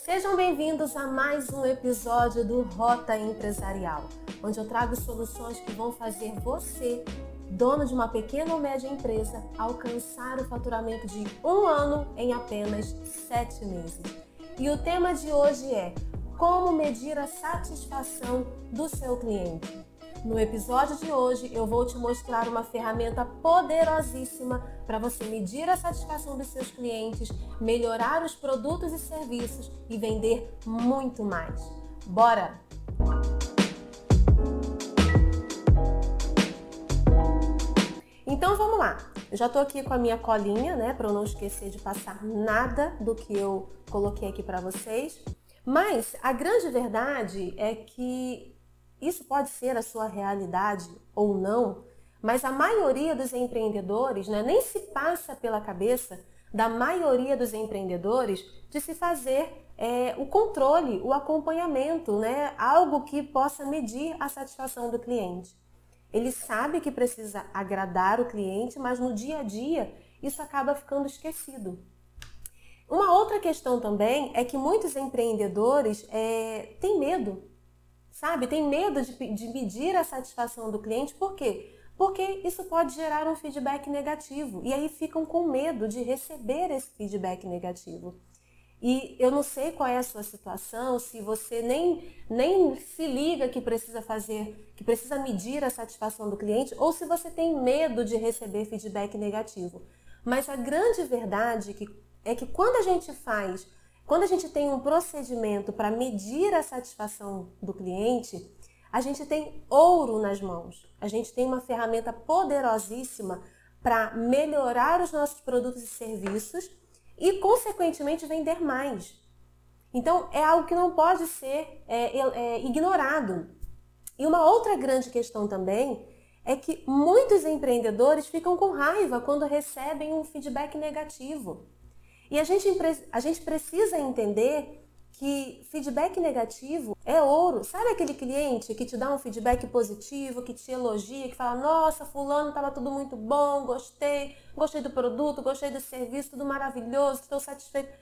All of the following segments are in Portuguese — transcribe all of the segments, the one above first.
Sejam bem-vindos a mais um episódio do Rota Empresarial, onde eu trago soluções que vão fazer você, dono de uma pequena ou média empresa, alcançar o faturamento de um ano em apenas 7 meses. E o tema de hoje é como medir a satisfação do seu cliente. No episódio de hoje, eu vou te mostrar uma ferramenta poderosíssima para você medir a satisfação dos seus clientes, melhorar os produtos e serviços e vender muito mais. Bora! Então vamos lá. Eu já estou aqui com a minha colinha, né, para eu não esquecer de passar nada do que eu coloquei aqui para vocês. Mas a grande verdade é que isso pode ser a sua realidade ou não, mas a maioria dos empreendedores, né, nem se passa pela cabeça da maioria dos empreendedores de se fazer o controle, o acompanhamento, né, algo que possa medir a satisfação do cliente. Ele sabe que precisa agradar o cliente, mas no dia a dia isso acaba ficando esquecido. Uma outra questão também é que muitos empreendedores têm medo. Sabe? Tem medo de medir a satisfação do cliente. Por quê? Porque isso pode gerar um feedback negativo. E aí ficam com medo de receber esse feedback negativo. E eu não sei qual é a sua situação, se você nem se liga que precisa medir a satisfação do cliente, ou se você tem medo de receber feedback negativo. Mas a grande verdade é que quando a gente tem um procedimento para medir a satisfação do cliente, a gente tem ouro nas mãos. A gente tem uma ferramenta poderosíssima para melhorar os nossos produtos e serviços e, consequentemente, vender mais. Então, é algo que não pode ser ignorado. E uma outra grande questão também é que muitos empreendedores ficam com raiva quando recebem um feedback negativo. E a gente precisa entender que feedback negativo é ouro. Sabe aquele cliente que te dá um feedback positivo, que te elogia, que fala: nossa, fulano, estava tudo muito bom, gostei do produto, gostei do serviço, tudo maravilhoso, estou satisfeito.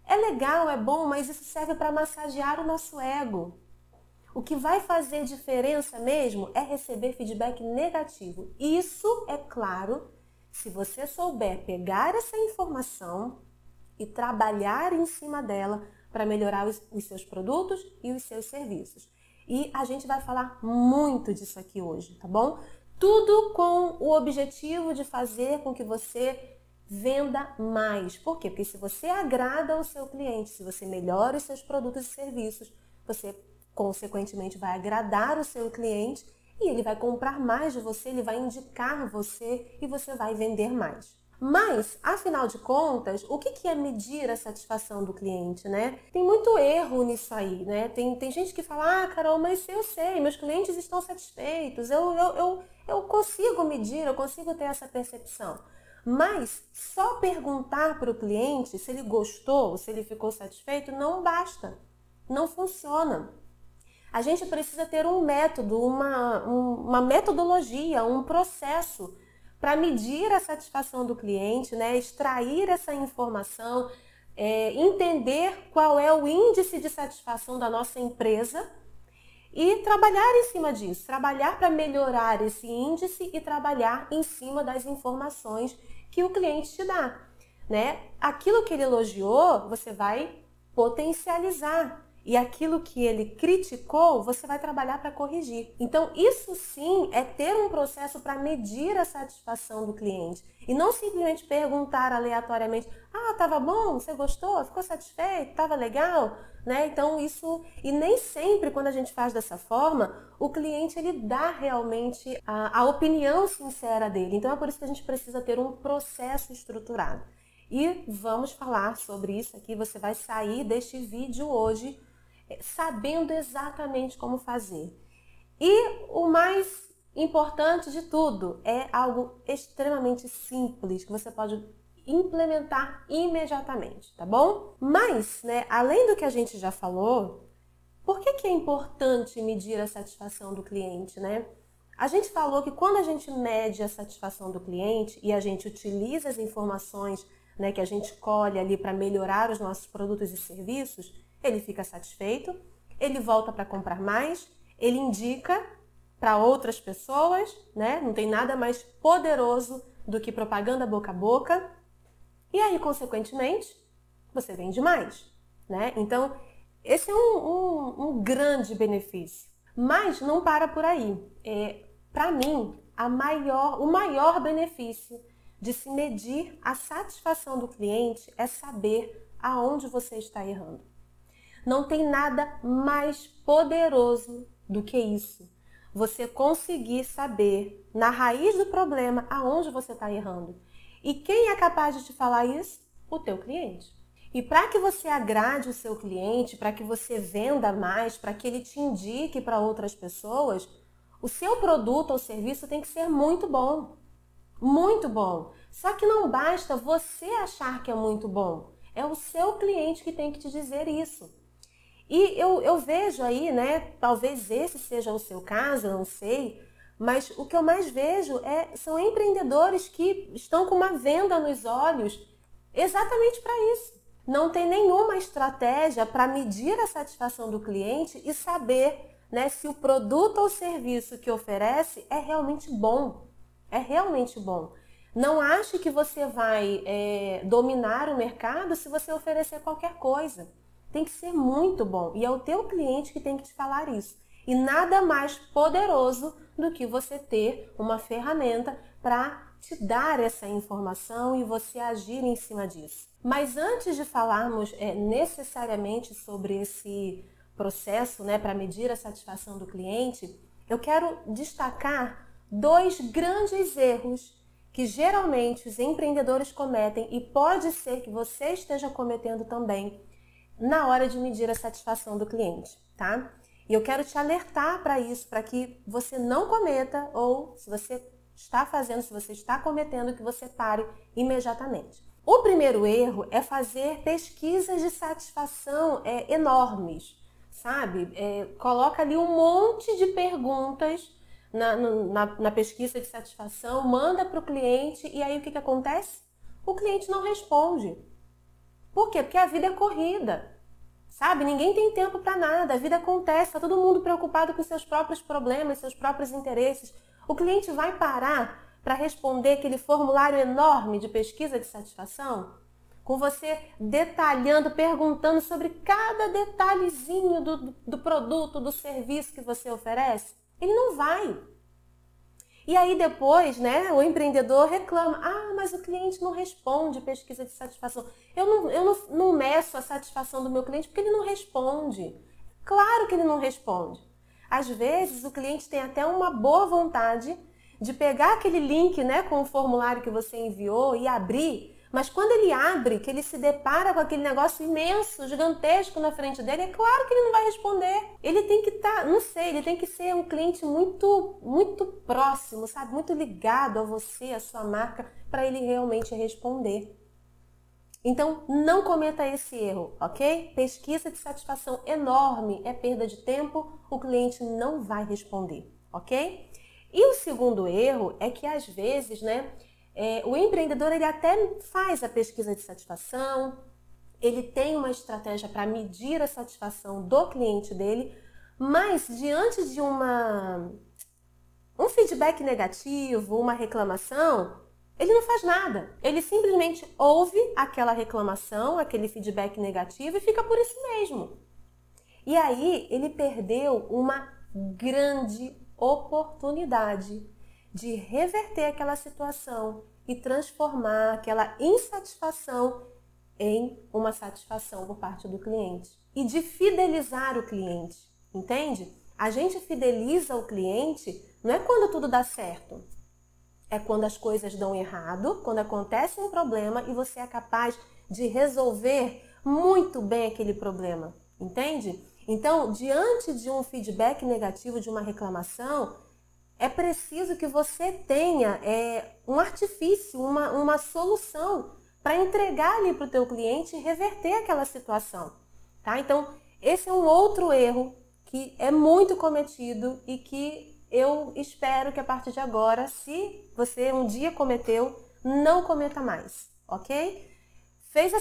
É legal, é bom, mas isso serve para massagear o nosso ego. O que vai fazer diferença mesmo é receber feedback negativo. Isso, é claro, se você souber pegar essa informação e trabalhar em cima dela para melhorar os seus produtos e os seus serviços. E a gente vai falar muito disso aqui hoje, tá bom? Tudo com o objetivo de fazer com que você venda mais. Por quê? Porque se você agrada o seu cliente, se você melhora os seus produtos e serviços, você consequentemente vai agradar o seu cliente e ele vai comprar mais de você, ele vai indicar você e você vai vender mais. Mas, afinal de contas, o que é medir a satisfação do cliente, né? Tem muito erro nisso aí, né? Tem gente que fala: ah, Carol, mas eu sei, meus clientes estão satisfeitos, eu consigo medir, eu consigo ter essa percepção. Mas só perguntar para o cliente se ele gostou, se ele ficou satisfeito, não basta, não funciona. A gente precisa ter um método, uma metodologia, um processo para medir a satisfação do cliente, né? Extrair essa informação, entender qual é o índice de satisfação da nossa empresa e trabalhar em cima disso, trabalhar para melhorar esse índice e trabalhar em cima das informações que o cliente te dá, né? Aquilo que ele elogiou, você vai potencializar. E aquilo que ele criticou, você vai trabalhar para corrigir. Então, isso sim é ter um processo para medir a satisfação do cliente. E não simplesmente perguntar aleatoriamente: ah, estava bom? Você gostou? Ficou satisfeito? Estava legal? Né? Então, isso... E nem sempre, quando a gente faz dessa forma, o cliente ele dá realmente a opinião sincera dele. Então, é por isso que a gente precisa ter um processo estruturado. E vamos falar sobre isso aqui. Você vai sair deste vídeo hoje sabendo exatamente como fazer. E o mais importante de tudo é algo extremamente simples que você pode implementar imediatamente, tá bom? Mas, né, além do que a gente já falou, por que é importante medir a satisfação do cliente, né? A gente falou que quando a gente mede a satisfação do cliente e a gente utiliza as informações né, que a gente colhe ali para melhorar os nossos produtos e serviços, ele fica satisfeito, ele volta para comprar mais, ele indica para outras pessoas, né? Não tem nada mais poderoso do que propaganda boca a boca. E aí, consequentemente, você vende mais, né? Então, esse é um grande benefício. Mas não para por aí. Para mim, o maior benefício de se medir a satisfação do cliente é saber aonde você está errando. Não tem nada mais poderoso do que isso. Você conseguir saber, na raiz do problema, aonde você está errando. E quem é capaz de te falar isso? O teu cliente. E para que você agrade o seu cliente, para que você venda mais, para que ele te indique para outras pessoas, o seu produto ou serviço tem que ser muito bom. Muito bom. Só que não basta você achar que é muito bom. É o seu cliente que tem que te dizer isso. E eu vejo aí, né, talvez esse seja o seu caso, eu não sei, mas o que eu mais vejo são empreendedores que estão com uma venda nos olhos exatamente para isso. Não tem nenhuma estratégia para medir a satisfação do cliente e saber, né, se o produto ou serviço que oferece é realmente bom. É realmente bom. Não ache que você vai dominar o mercado se você oferecer qualquer coisa. Tem que ser muito bom e é o teu cliente que tem que te falar isso. E nada mais poderoso do que você ter uma ferramenta para te dar essa informação e você agir em cima disso. Mas antes de falarmos necessariamente sobre esse processo, né, para medir a satisfação do cliente, eu quero destacar 2 grandes erros que geralmente os empreendedores cometem e pode ser que você esteja cometendo também na hora de medir a satisfação do cliente, tá? E eu quero te alertar para isso, para que você não cometa ou se você está fazendo, se você está cometendo, que você pare imediatamente. O primeiro erro é fazer pesquisas de satisfação enormes, sabe? Coloca ali um monte de perguntas na pesquisa de satisfação, manda para o cliente e aí o que acontece? O cliente não responde. Por quê? Porque a vida é corrida, sabe? Ninguém tem tempo para nada, a vida acontece, tá todo mundo preocupado com seus próprios problemas, seus próprios interesses. O cliente vai parar para responder aquele formulário enorme de pesquisa de satisfação? Com você detalhando, perguntando sobre cada detalhezinho do produto, do serviço que você oferece? Ele não vai. E aí depois, né, o empreendedor reclama, mas o cliente não responde pesquisa de satisfação. Eu não meço a satisfação do meu cliente porque ele não responde. Claro que ele não responde. Às vezes o cliente tem até uma boa vontade de pegar aquele link, né, com o formulário que você enviou e abrir, mas quando ele abre, que ele se depara com aquele negócio imenso, gigantesco na frente dele, é claro que ele não vai responder. Ele tem que ele tem que ser um cliente muito, muito próximo, sabe? Muito ligado a você, a sua marca, para ele realmente responder. Então, não cometa esse erro, ok? Pesquisa de satisfação enorme é perda de tempo, o cliente não vai responder, ok? E o segundo erro é que às vezes, né, o empreendedor ele até faz a pesquisa de satisfação, ele tem uma estratégia para medir a satisfação do cliente dele, mas diante de um feedback negativo, uma reclamação, ele não faz nada. Ele simplesmente ouve aquela reclamação, aquele feedback negativo e fica por isso mesmo. E aí ele perdeu uma grande oportunidade de reverter aquela situação e transformar aquela insatisfação em uma satisfação por parte do cliente. E de fidelizar o cliente, entende? A gente fideliza o cliente não é quando tudo dá certo. É quando as coisas dão errado, quando acontece um problema e você é capaz de resolver muito bem aquele problema, entende? Então, diante de um feedback negativo, de uma reclamação, é preciso que você tenha um artifício, uma solução para entregar ali para o teu cliente e reverter aquela situação, tá? Então, esse é um outro erro que é muito cometido e que eu espero que a partir de agora, se você um dia cometeu, não cometa mais, ok? Fez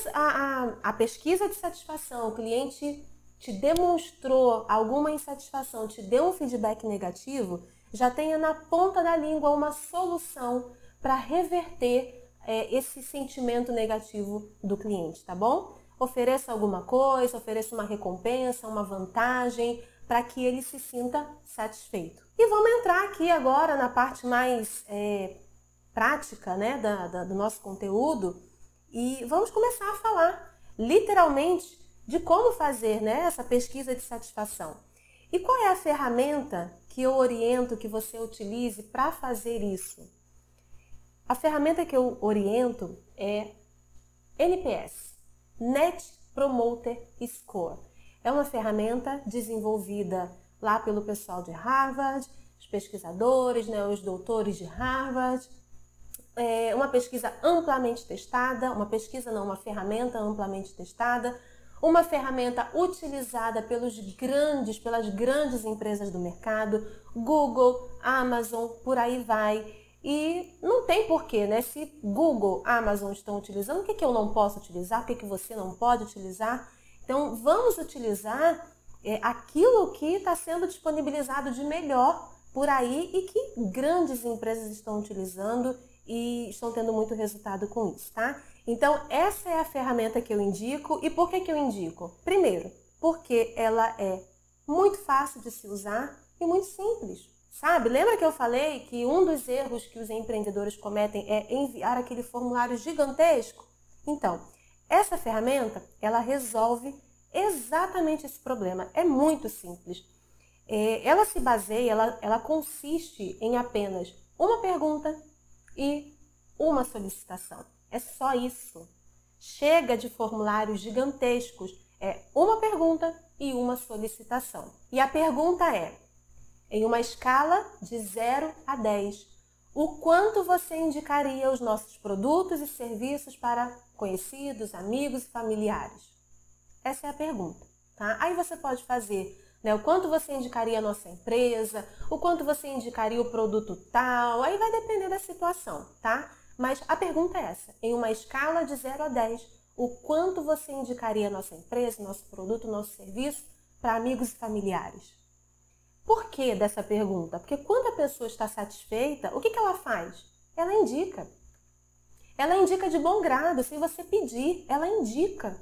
a pesquisa de satisfação, o cliente te demonstrou alguma insatisfação, te deu um feedback negativo, já tenha na ponta da língua uma solução para reverter esse sentimento negativo do cliente, tá bom? Ofereça alguma coisa, ofereça uma recompensa, uma vantagem, para que ele se sinta satisfeito. E vamos entrar aqui agora na parte mais prática, né, do nosso conteúdo, e vamos começar a falar literalmente de como fazer, né, essa pesquisa de satisfação. E qual é a ferramenta que eu oriento que você utilize para fazer isso? A ferramenta que eu oriento é NPS, Net Promoter Score. É uma ferramenta desenvolvida lá pelo pessoal de Harvard, os pesquisadores, né, os doutores de Harvard. É uma pesquisa amplamente testada, uma ferramenta amplamente testada, uma ferramenta utilizada pelas grandes empresas do mercado, Google, Amazon, por aí vai. E não tem porquê, né? Se Google, Amazon estão utilizando, o que eu não posso utilizar? O que você não pode utilizar? Então, vamos utilizar aquilo que está sendo disponibilizado de melhor por aí e que grandes empresas estão utilizando e estão tendo muito resultado com isso, tá? Então, essa é a ferramenta que eu indico. E por que eu indico? Primeiro, porque ela é muito fácil de se usar e muito simples. Sabe? Lembra que eu falei que um dos erros que os empreendedores cometem é enviar aquele formulário gigantesco? Então, essa ferramenta, ela resolve exatamente esse problema. É muito simples. Ela se baseia, ela consiste em apenas uma pergunta e uma solicitação. É só isso. Chega de formulários gigantescos. É uma pergunta e uma solicitação. E a pergunta é: em uma escala de 0 a 10, o quanto você indicaria os nossos produtos e serviços para conhecidos, amigos e familiares? Essa é a pergunta, tá? Aí você pode fazer, né, o quanto você indicaria a nossa empresa, o quanto você indicaria o produto tal, aí vai depender da situação, tá? Mas a pergunta é essa: em uma escala de 0 a 10, o quanto você indicaria a nossa empresa, nosso produto, nosso serviço para amigos e familiares? Por que dessa pergunta? Porque quando a pessoa está satisfeita, o que ela faz? Ela indica. Ela indica de bom grado, sem você pedir, ela indica.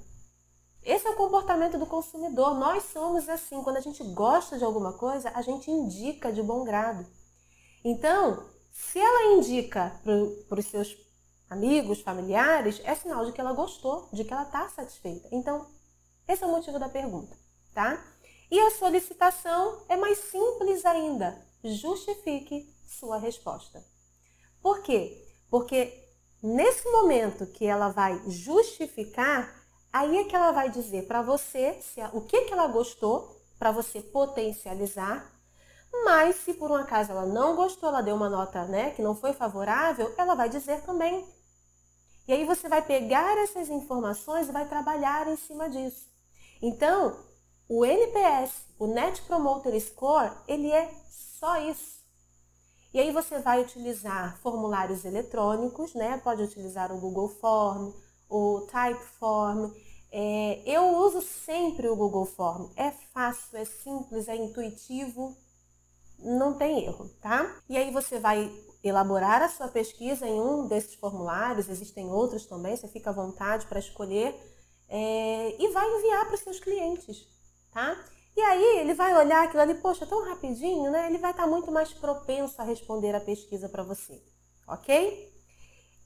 Esse é o comportamento do consumidor. Nós somos assim, quando a gente gosta de alguma coisa, a gente indica de bom grado. Então, se ela indica para os seus amigos, familiares, é sinal de que ela gostou, de que ela está satisfeita. Então, esse é o motivo da pergunta, tá? E a solicitação é mais simples ainda. Justifique sua resposta. Por quê? Porque nesse momento que ela vai justificar, aí é que ela vai dizer para você o que ela gostou, para você potencializar. Mas se por um acaso ela não gostou, ela deu uma nota, né, que não foi favorável, ela vai dizer também. E aí você vai pegar essas informações e vai trabalhar em cima disso. Então, o NPS, o Net Promoter Score, ele é só isso. E aí você vai utilizar formulários eletrônicos, né? Pode utilizar o Google Form, o Typeform. Eu uso sempre o Google Form. É fácil, é simples, é intuitivo, não tem erro, tá? E aí você vai elaborar a sua pesquisa em um desses formulários, existem outros também, você fica à vontade para escolher, e vai enviar para os seus clientes. Tá? E aí ele vai olhar aquilo ali, poxa, tão rapidinho, né? Ele vai estar muito mais propenso a responder a pesquisa para você, ok?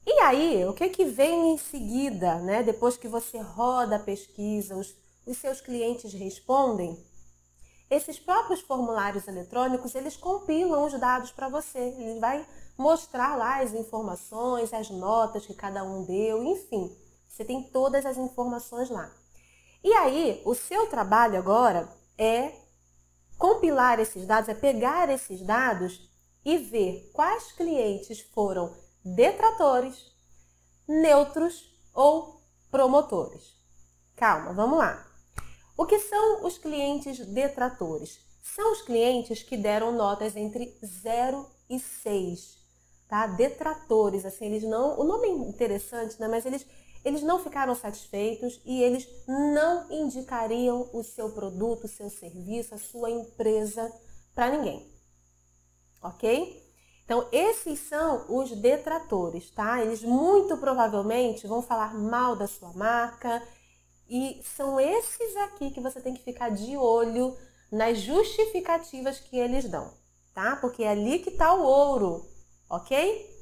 E aí, o que vem em seguida, né? Depois que você roda a pesquisa, os seus clientes respondem, esses próprios formulários eletrônicos, eles compilam os dados para você. Ele vai mostrar lá as informações, as notas que cada um deu, enfim, você tem todas as informações lá. E aí, o seu trabalho agora é compilar esses dados, é pegar esses dados e ver quais clientes foram detratores, neutros ou promotores. Calma, vamos lá. O que são os clientes detratores? São os clientes que deram notas entre 0 e 6, tá? Detratores, assim, eles não... O nome é interessante, né? Mas eles não ficaram satisfeitos e eles não indicariam o seu produto, o seu serviço, a sua empresa para ninguém, ok? Então, esses são os detratores, tá? Eles muito provavelmente vão falar mal da sua marca e são esses aqui que você tem que ficar de olho nas justificativas que eles dão, tá? Porque é ali que tá o ouro, ok?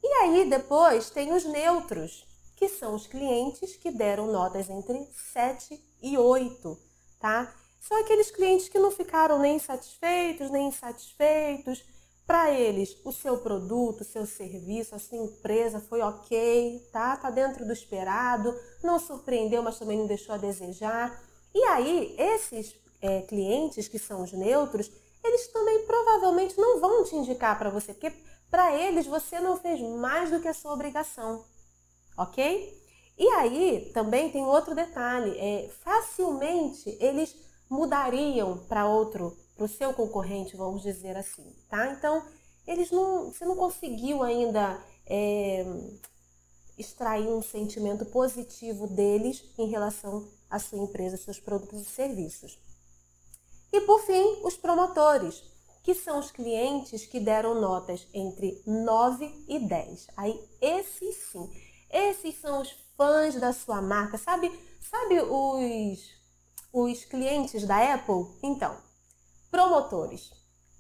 E aí, depois, tem os neutros, que são os clientes que deram notas entre 7 e 8, tá? São aqueles clientes que não ficaram nem satisfeitos, nem insatisfeitos. Para eles, o seu produto, o seu serviço, a sua empresa foi ok, tá? Tá dentro do esperado, não surpreendeu, mas também não deixou a desejar. E aí, esses clientes que são os neutros, eles também provavelmente não vão te indicar para você, porque para eles você não fez mais do que a sua obrigação, ok? E aí também tem outro detalhe, facilmente eles mudariam para o seu concorrente, vamos dizer assim, tá? Então, você não conseguiu ainda extrair um sentimento positivo deles em relação à sua empresa, seus produtos e serviços. E por fim, os promotores, que são os clientes que deram notas entre 9 e 10. Aí, esses sim, esses são os fãs da sua marca. Sabe os clientes da Apple? Então, promotores.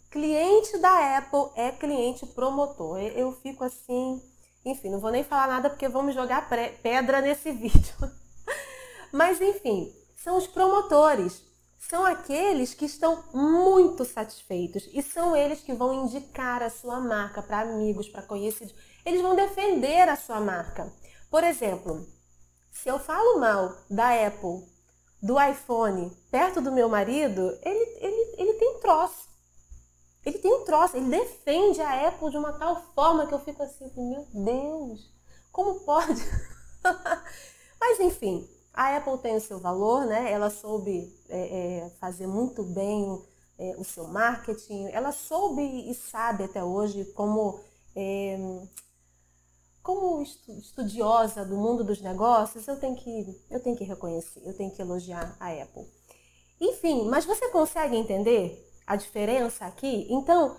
Cliente da Apple é cliente promotor. Eu fico assim, enfim, não vou nem falar nada porque vamos jogar pedra nesse vídeo. Mas enfim, são os promotores. São aqueles que estão muito satisfeitos e são eles que vão indicar a sua marca para amigos, para conhecidos. Eles vão defender a sua marca. Por exemplo, se eu falo mal da Apple, do iPhone, perto do meu marido, ele tem troço. Ele tem um troço, ele defende a Apple de uma tal forma que eu fico assim, meu Deus, como pode? Mas enfim, a Apple tem o seu valor, né? Ela soube fazer muito bem o seu marketing, ela soube e sabe até hoje como estudiosa do mundo dos negócios, eu tenho que reconhecer, eu tenho que elogiar a Apple. Enfim, mas você consegue entender a diferença aqui? Então,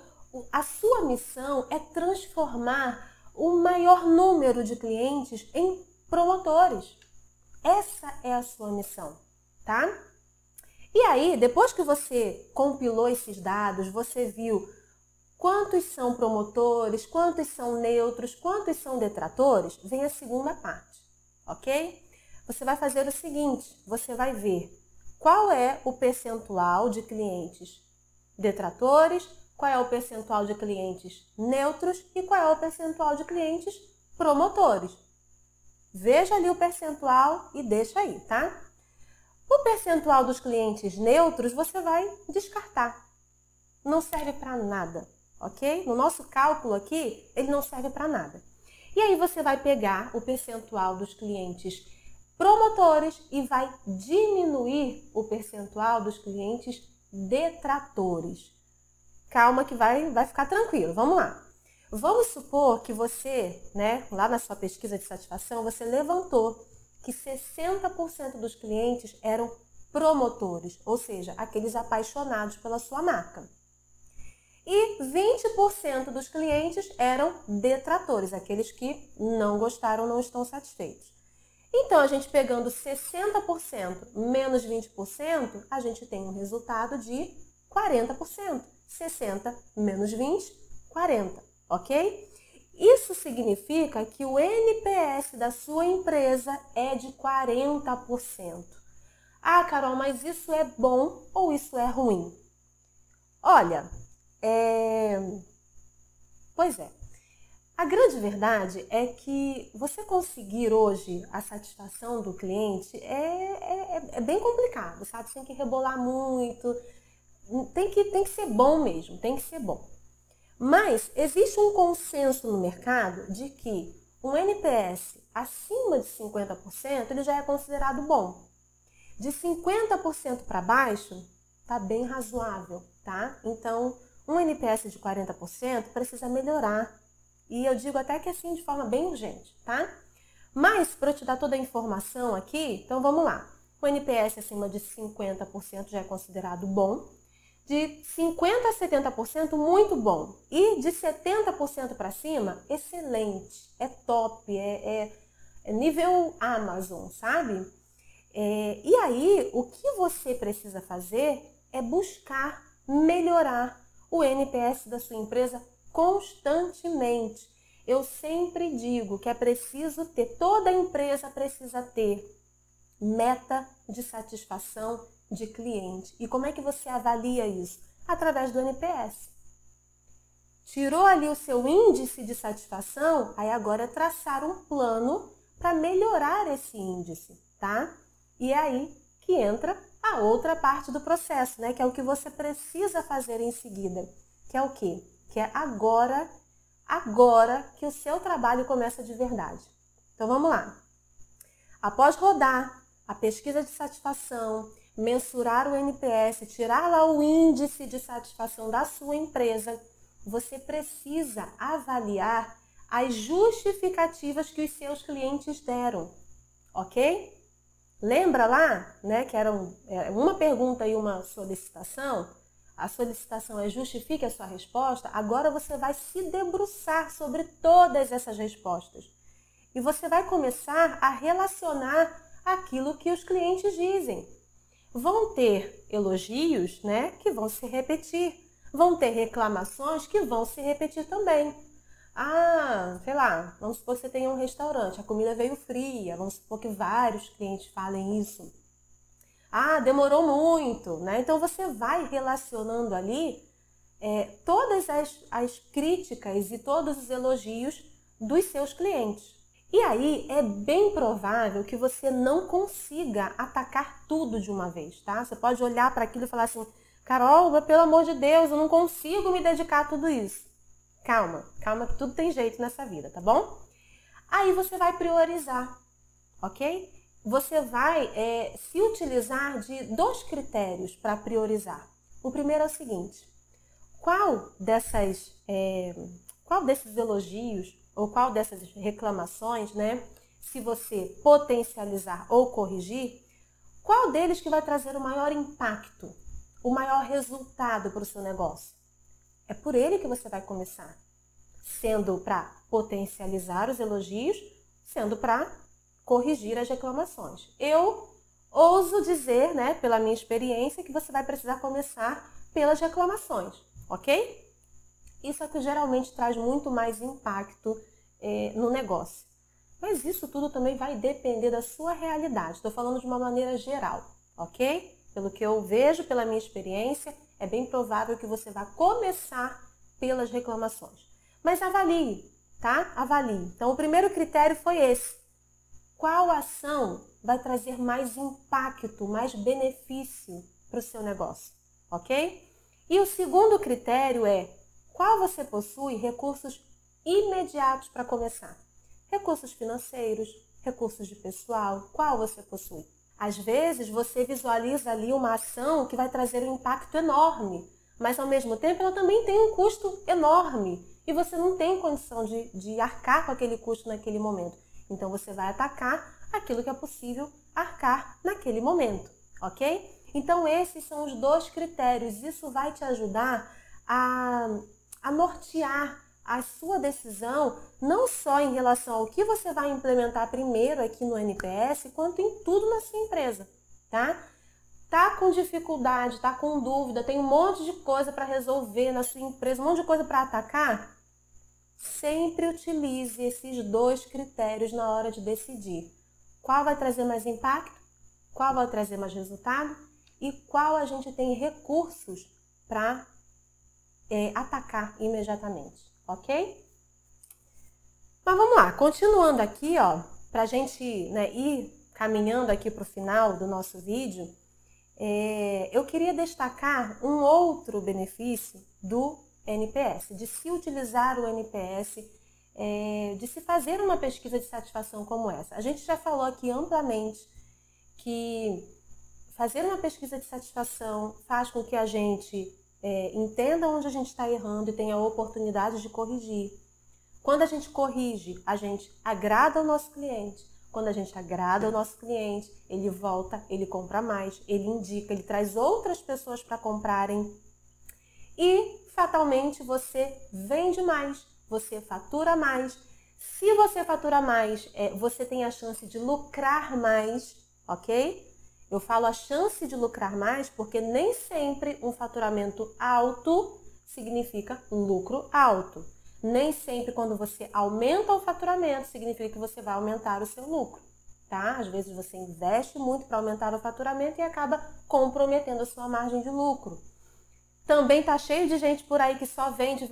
a sua missão é transformar o maior número de clientes em promotores. Essa é a sua missão, tá? E aí, depois que você compilou esses dados, você viu quantos são promotores, quantos são neutros, quantos são detratores, vem a segunda parte, ok? Você vai fazer o seguinte, você vai ver qual é o percentual de clientes detratores, qual é o percentual de clientes neutros e qual é o percentual de clientes promotores. Veja ali o percentual e deixa aí, tá? O percentual dos clientes neutros você vai descartar. Não serve para nada, ok? No nosso cálculo aqui, ele não serve para nada. E aí você vai pegar o percentual dos clientes promotores e vai diminuir o percentual dos clientes detratores. Calma que vai ficar tranquilo, vamos lá. Vamos supor que você, né, lá na sua pesquisa de satisfação, você levantou que 60% dos clientes eram promotores, ou seja, aqueles apaixonados pela sua marca. E 20% dos clientes eram detratores, aqueles que não gostaram, não estão satisfeitos. Então, a gente pegando 60% menos 20%, a gente tem um resultado de 40%. 60 menos 20, 40, ok? Isso significa que o NPS da sua empresa é de 40%. Ah, Carol, mas isso é bom ou isso é ruim? Olha, pois é. A grande verdade é que você conseguir hoje a satisfação do cliente é bem complicado, sabe? Você tem que rebolar muito, tem que ser bom mesmo, tem que ser bom. Mas existe um consenso no mercado de que um NPS acima de 50% ele já é considerado bom. De 50% para baixo, tá bem razoável, tá? Então, um NPS de 40% precisa melhorar. E eu digo até que assim de forma bem urgente, tá? Mas, para eu te dar toda a informação aqui, então vamos lá. O NPS acima de 50% já é considerado bom. De 50% a 70%, muito bom. E de 70% para cima, excelente. É top, é nível Amazon, sabe? E aí, o que você precisa fazer é buscar melhorar o NPS da sua empresa constantemente. Eu sempre digo que é preciso ter, toda empresa precisa ter meta de satisfação de cliente. E como é que você avalia isso? Através do NPS. Tirou ali o seu índice de satisfação, aí agora é traçar um plano para melhorar esse índice, tá? E é aí que entra a outra parte do processo, né? Que é o que você precisa fazer em seguida. Que é o quê? Que é agora que o seu trabalho começa de verdade. Então vamos lá. Após rodar a pesquisa de satisfação, mensurar o NPS, tirar lá o índice de satisfação da sua empresa, você precisa avaliar as justificativas que os seus clientes deram, ok? Lembra lá, né, que era uma pergunta e uma solicitação? A solicitação é justifique a sua resposta. Agora você vai se debruçar sobre todas essas respostas. E você vai começar a relacionar aquilo que os clientes dizem. Vão ter elogios, né, que vão se repetir. Vão ter reclamações que vão se repetir também. Ah, sei lá, vamos supor que você tenha um restaurante, a comida veio fria, vamos supor que vários clientes falem isso. Ah, demorou muito, né? Então você vai relacionando ali todas as críticas e todos os elogios dos seus clientes. E aí é bem provável que você não consiga atacar tudo de uma vez, tá? Você pode olhar para aquilo e falar assim, Carol, mas pelo amor de Deus, eu não consigo me dedicar a tudo isso. Calma, calma que tudo tem jeito nessa vida, tá bom? Aí você vai priorizar, ok? Você vai se utilizar de 2 critérios para priorizar. O primeiro é o seguinte, qual desses elogios ou qual dessas reclamações, né, se você potencializar ou corrigir, qual deles que vai trazer o maior impacto, o maior resultado para o seu negócio? É por ele que você vai começar, sendo para potencializar os elogios, sendo para corrigir as reclamações. Eu ouso dizer, né, pela minha experiência, que você vai precisar começar pelas reclamações, ok? Isso é que geralmente traz muito mais impacto no negócio. Mas isso tudo também vai depender da sua realidade. Estou falando de uma maneira geral, ok? Pelo que eu vejo, pela minha experiência, é bem provável que você vá começar pelas reclamações. Mas avalie, tá? Avalie. Então, o primeiro critério foi esse. Qual ação vai trazer mais impacto, mais benefício para o seu negócio, ok? E o segundo critério é qual você possui recursos imediatos para começar. Recursos financeiros, recursos de pessoal, qual você possui? Às vezes você visualiza ali uma ação que vai trazer um impacto enorme, mas ao mesmo tempo ela também tem um custo enorme e você não tem condição de arcar com aquele custo naquele momento. Então você vai atacar aquilo que é possível arcar naquele momento, ok? Então esses são os 2 critérios. Isso vai te ajudar a nortear a sua decisão, não só em relação ao que você vai implementar primeiro aqui no NPS, quanto em tudo na sua empresa, tá? Tá com dificuldade, tá com dúvida, tem um monte de coisa para resolver na sua empresa, um monte de coisa para atacar? Sempre utilize esses 2 critérios na hora de decidir. Qual vai trazer mais impacto? Qual vai trazer mais resultado? E qual a gente tem recursos para atacar imediatamente, ok? Mas vamos lá, continuando aqui, ó, para a gente ir caminhando aqui para o final do nosso vídeo, eu queria destacar um outro benefício do NPS, de se utilizar o NPS, de se fazer uma pesquisa de satisfação como essa. A gente já falou aqui amplamente que fazer uma pesquisa de satisfação faz com que a gente entenda onde a gente está errando e tenha a oportunidade de corrigir. Quando a gente corrige, a gente agrada o nosso cliente. Quando a gente agrada o nosso cliente, ele volta, ele compra mais, ele indica, ele traz outras pessoas para comprarem. E, fatalmente, você vende mais, você fatura mais. Se você fatura mais, você tem a chance de lucrar mais, ok? Eu falo a chance de lucrar mais porque nem sempre um faturamento alto significa lucro alto. Nem sempre quando você aumenta o faturamento significa que você vai aumentar o seu lucro, tá? Às vezes você investe muito para aumentar o faturamento e acaba comprometendo a sua margem de lucro. Também tá cheio de gente por aí que só vende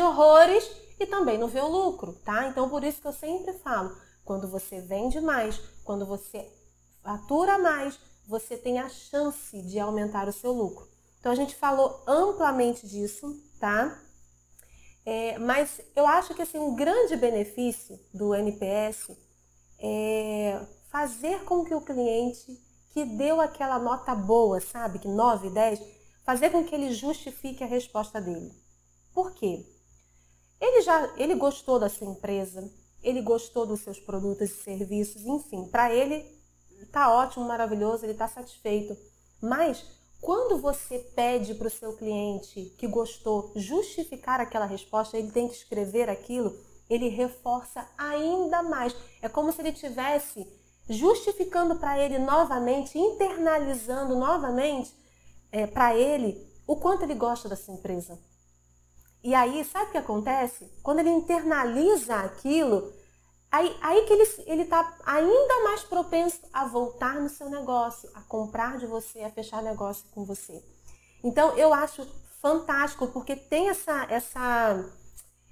horrores e também não vê o lucro, tá? Então por isso que eu sempre falo, quando você vende mais, quando você fatura mais, você tem a chance de aumentar o seu lucro. Então a gente falou amplamente disso, tá? Mas eu acho que assim, um grande benefício do NPS é fazer com que o cliente que deu aquela nota boa, sabe, que 9, 10, fazer com que ele justifique a resposta dele. Por quê? Ele gostou da sua empresa, ele gostou dos seus produtos e serviços, enfim, para ele tá ótimo, maravilhoso, ele tá satisfeito. Mas quando você pede para o seu cliente que gostou justificar aquela resposta, ele tem que escrever aquilo, ele reforça ainda mais. É como se ele estivesse justificando para ele novamente, internalizando novamente para ele o quanto ele gosta da sua empresa. E aí, sabe o que acontece? Quando ele internaliza aquilo, aí que ele está ainda mais propenso a voltar no seu negócio, a comprar de você, a fechar negócio com você. Então, eu acho fantástico, porque tem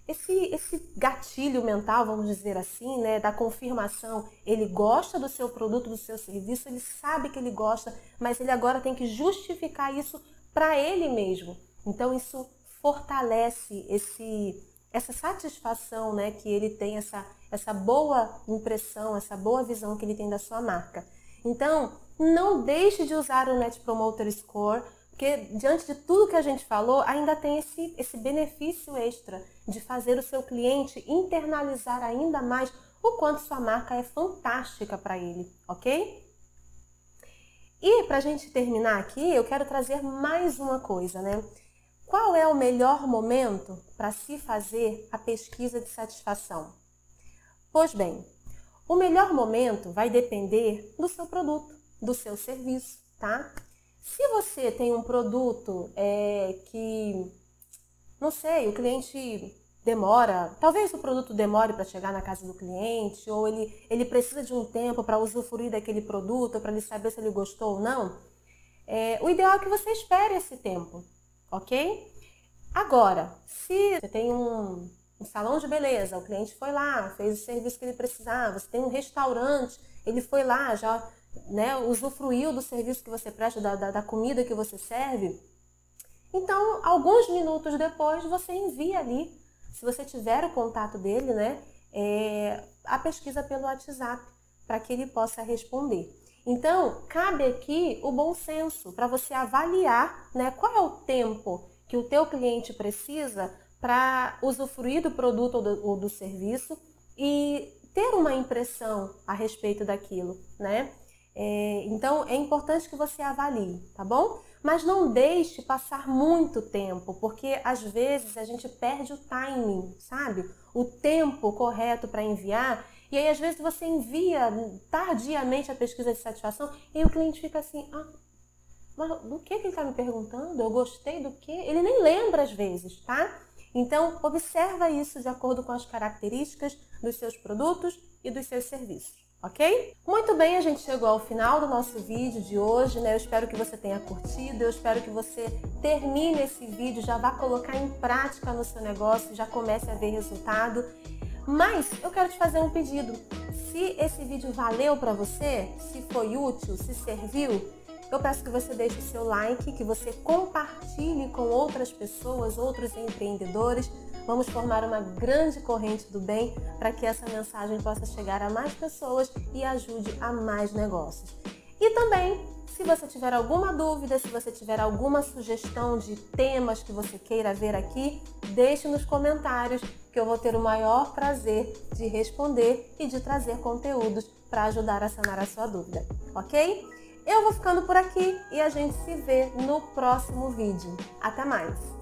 esse gatilho mental, vamos dizer assim, né, da confirmação. Ele gosta do seu produto, do seu serviço, ele sabe que ele gosta, mas ele agora tem que justificar isso para ele mesmo. Então, isso fortalece essa satisfação, né, que ele tem, essa boa impressão, essa boa visão que ele tem da sua marca. Então, não deixe de usar o Net Promoter Score, porque diante de tudo que a gente falou, ainda tem esse benefício extra de fazer o seu cliente internalizar ainda mais o quanto sua marca é fantástica para ele, ok? E para a gente terminar aqui, eu quero trazer mais uma coisa, né? Qual é o melhor momento para se fazer a pesquisa de satisfação? Pois bem, o melhor momento vai depender do seu produto, do seu serviço, tá? Se você tem um produto que, não sei, o cliente demora, talvez o produto demore para chegar na casa do cliente, ou ele precisa de um tempo para usufruir daquele produto, para ele saber se ele gostou ou não, o ideal é que você espere esse tempo, ok? Agora, se você tem um salão de beleza, o cliente foi lá, fez o serviço que ele precisava, você tem um restaurante, ele foi lá, já usufruiu do serviço que você presta, da comida que você serve, então, alguns minutos depois, você envia ali, se você tiver o contato dele, né, a pesquisa pelo WhatsApp, para que ele possa responder. Então, cabe aqui o bom senso, para você avaliar, né, qual é o tempo que o teu cliente precisa para usufruir do produto ou do serviço e ter uma impressão a respeito daquilo, né? Então, é importante que você avalie, tá bom? Mas não deixe passar muito tempo, porque às vezes a gente perde o timing, sabe? O tempo correto para enviar. E aí, às vezes, você envia tardiamente a pesquisa de satisfação e o cliente fica assim, mas do que ele está me perguntando? Eu gostei do quê? Ele nem lembra às vezes, tá? Então, observa isso de acordo com as características dos seus produtos e dos seus serviços, ok? Muito bem, a gente chegou ao final do nosso vídeo de hoje, né? Eu espero que você tenha curtido, eu espero que você termine esse vídeo, já vá colocar em prática no seu negócio, já comece a ver resultado. Mas eu quero te fazer um pedido. Se esse vídeo valeu para você, se foi útil, se serviu, eu peço que você deixe o seu like, que você compartilhe com outras pessoas, outros empreendedores. Vamos formar uma grande corrente do bem para que essa mensagem possa chegar a mais pessoas e ajude a mais negócios. E também, se você tiver alguma dúvida, se você tiver alguma sugestão de temas que você queira ver aqui, deixe nos comentários que eu vou ter o maior prazer de responder e de trazer conteúdos para ajudar a sanar a sua dúvida, ok? Eu vou ficando por aqui e a gente se vê no próximo vídeo. Até mais!